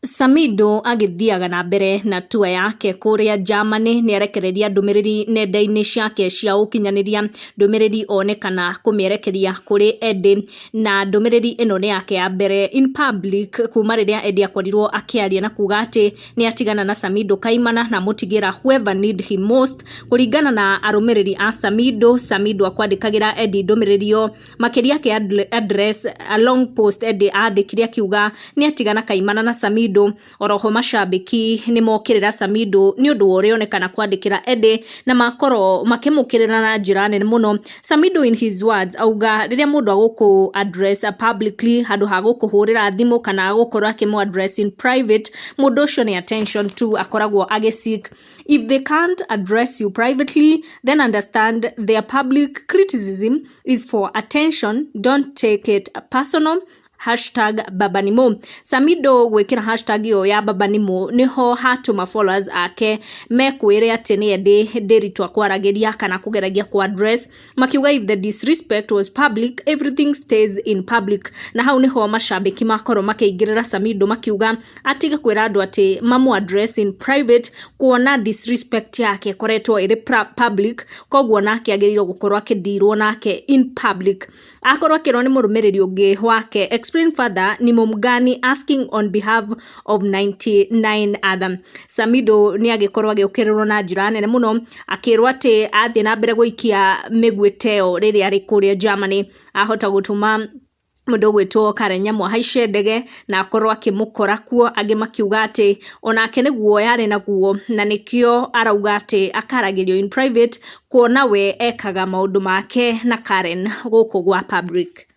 Samido agithiaga na mbere na tour yake kuria Germany ni arekereria ndumiriri nenda-ini ciake cia ukinyaniria ndumiriri onekana kumierekeria kuri Edday na ndumiriri ino ni yake ya mbere in public kuma riria Edday akorirwo akiaria na kuuga ati ni atigana na Samido kaimana na mutigira whoever need him most. Kuringana na arumiriri a Samido akwandikagira Edday ndumiriri yo makiria ke address a long post Edday andikire akiuga ni atigana kaimana na Samido. Oroho mashabiki ni mokirira Samido ni undu wore onekana kwandikira Edday na makoro makimukirira na njira nene muno. Samido in his words auga riria mundu aguku address publicly handu ha gukuhurira thimu kana gukora kimu address in private, mundu ucio ni attention to akoragwo agisik. If they can't address you privately, then understand their public criticism is for attention. Don't take it personal. #babanimo. Samido gwikira hashtag yo ya babanimo niho hatuma followers ake mekwire ati ni Edday ndiritwa kwaragiria kana kugeragia ku address, makiuga if the disrespect was public, everything stays in public. Na hau niho mashabiki makoro makiingirira Samido makiuga atiga kwira andu ati mamu address in private, kuona disrespect yake koretwo iri public, koguo nake agirirwo gukorwa akidirwo nake in public. Akorwa kirwo ni murumiriri ungi wake explain further ni mumgani asking on behalf of 99 other. Samido ni agikorwa agiukirirwo na njira nene muno akirwa ati athie na mbere guikia migweteo riri ari kuria Germany ahota gutuma mundu gwitwo Karenyamwa haice ndege na akorwo akimukora kuo, angi makiuga ati onake niguo yari naguo na nikio arauga ati akaragirio in private kuona we ekaga maundu make na Karen guku gwa public.